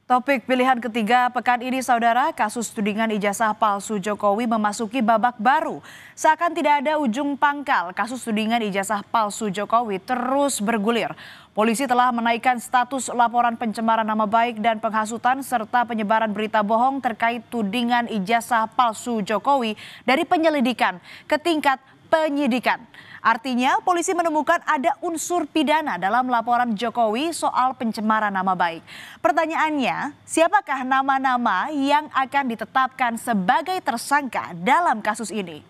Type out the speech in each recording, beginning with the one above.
Topik pilihan ketiga pekan ini saudara, kasus tudingan ijazah palsu Jokowi memasuki babak baru. Seakan tidak ada ujung pangkal, kasus tudingan ijazah palsu Jokowi terus bergulir. Polisi telah menaikkan status laporan pencemaran nama baik dan penghasutan serta penyebaran berita bohong terkait tudingan ijazah palsu Jokowi dari penyelidikan ke tingkat penyidikan. Artinya polisi menemukan ada unsur pidana dalam laporan Jokowi soal pencemaran nama baik. Pertanyaannya, siapakah nama-nama yang akan ditetapkan sebagai tersangka dalam kasus ini?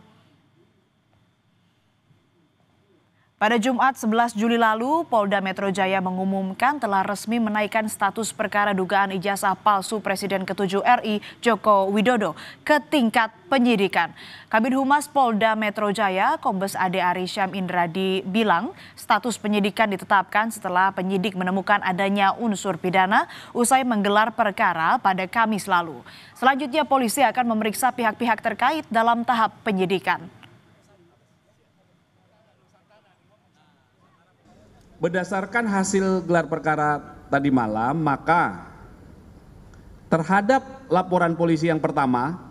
Pada Jumat 11 Juli lalu, Polda Metro Jaya mengumumkan telah resmi menaikkan status perkara dugaan ijazah palsu Presiden ke-7 RI Joko Widodo ke tingkat penyidikan. Kabid Humas Polda Metro Jaya, Kombes Ade Arysyam Indradi bilang, status penyidikan ditetapkan setelah penyidik menemukan adanya unsur pidana usai menggelar perkara pada Kamis lalu. Selanjutnya polisi akan memeriksa pihak-pihak terkait dalam tahap penyidikan. Berdasarkan hasil gelar perkara tadi malam, maka terhadap laporan polisi yang pertama,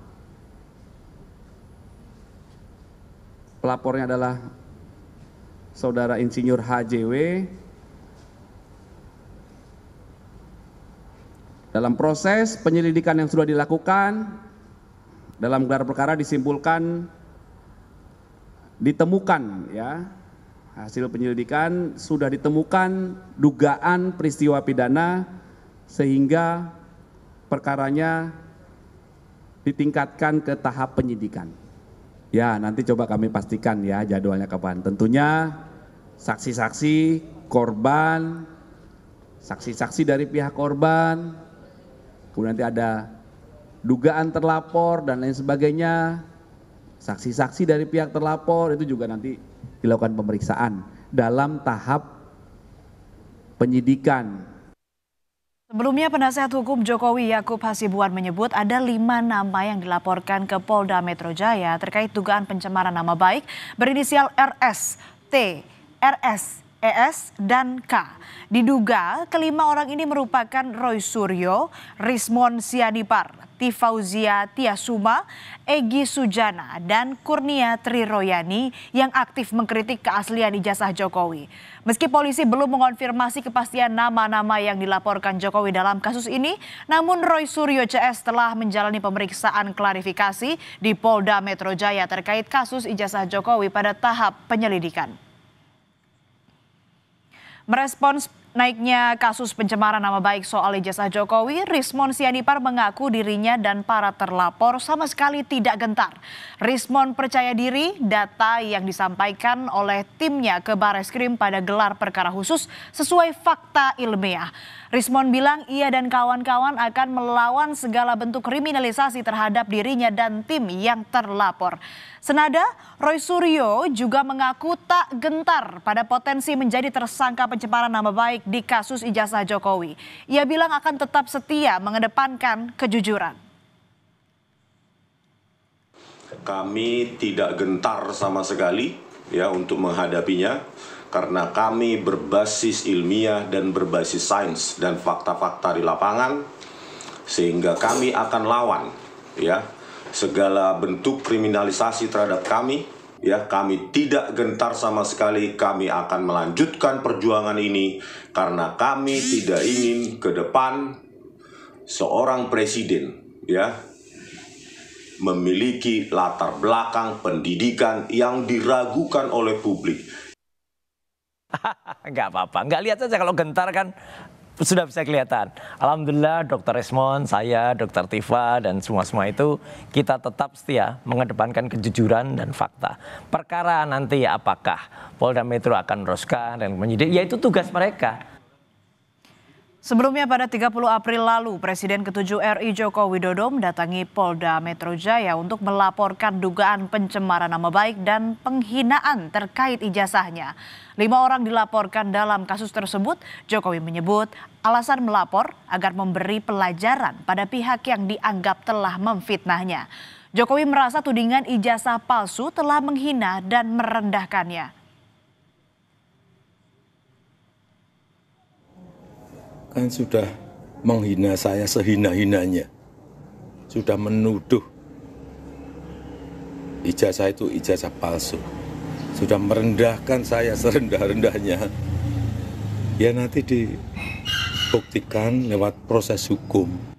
pelapornya adalah Saudara Insinyur HJW. Dalam proses penyelidikan yang sudah dilakukan, dalam gelar perkara disimpulkan, ditemukan hasil penyelidikan sudah ditemukan dugaan peristiwa pidana sehingga perkaranya ditingkatkan ke tahap penyidikan. Ya, nanti coba kami pastikan ya jadwalnya kapan. Tentunya saksi-saksi korban, saksi-saksi dari pihak korban, kemudian nanti ada dugaan terlapor dan lain sebagainya. Saksi-saksi dari pihak terlapor itu juga nanti dilakukan pemeriksaan dalam tahap penyidikan. Sebelumnya penasihat hukum Jokowi Yakub Hasibuan menyebut ada 5 nama yang dilaporkan ke Polda Metro Jaya terkait dugaan pencemaran nama baik berinisial RS, T, RS, ES, dan K. Diduga kelima orang ini merupakan Roy Suryo, Rismon Sianipar, Tifauzia Tiasuma, Egy Sujana, dan Kurnia Triroyani yang aktif mengkritik keaslian ijazah Jokowi. Meski polisi belum mengonfirmasi kepastian nama-nama yang dilaporkan Jokowi dalam kasus ini, namun Roy Suryo CS telah menjalani pemeriksaan klarifikasi di Polda Metro Jaya terkait kasus ijazah Jokowi pada tahap penyelidikan. Merespons naiknya kasus pencemaran nama baik soal ijazah Jokowi, Rismon Sianipar mengaku dirinya dan para terlapor sama sekali tidak gentar. Rismon percaya diri data yang disampaikan oleh timnya ke Bareskrim pada gelar perkara khusus sesuai fakta ilmiah. Rismon bilang ia dan kawan-kawan akan melawan segala bentuk kriminalisasi terhadap dirinya dan tim yang terlapor. Senada, Roy Suryo juga mengaku tak gentar pada potensi menjadi tersangka pencemaran nama baik di kasus ijazah Jokowi. Ia bilang akan tetap setia mengedepankan kejujuran. Kami tidak gentar sama sekali untuk menghadapinya karena kami berbasis ilmiah dan berbasis sains dan fakta-fakta di lapangan, sehingga kami akan lawan segala bentuk kriminalisasi terhadap kami. Kami tidak gentar sama sekali, kami akan melanjutkan perjuangan ini karena kami tidak ingin ke depan seorang presiden memiliki latar belakang pendidikan yang diragukan oleh publik. Enggak apa-apa, enggak lihat saja kalau gentar kan sudah bisa kelihatan. Alhamdulillah Dr. Rismon, saya, Dr. Tifa dan semua itu kita tetap setia mengedepankan kejujuran dan fakta. Perkara nanti apakah Polda Metro akan meneruskan dan menyidik, ya itu tugas mereka. Sebelumnya pada 30 April lalu, Presiden ke-7 RI Joko Widodo mendatangi Polda Metro Jaya untuk melaporkan dugaan pencemaran nama baik dan penghinaan terkait ijazahnya. 5 orang dilaporkan dalam kasus tersebut. Jokowi menyebut alasan melapor agar memberi pelajaran pada pihak yang dianggap telah memfitnahnya. Jokowi merasa tudingan ijazah palsu telah menghina dan merendahkannya. Kan sudah menghina saya sehina-hinanya, sudah menuduh ijazah itu ijazah palsu, sudah merendahkan saya serendah-rendahnya, ya nanti dibuktikan lewat proses hukum.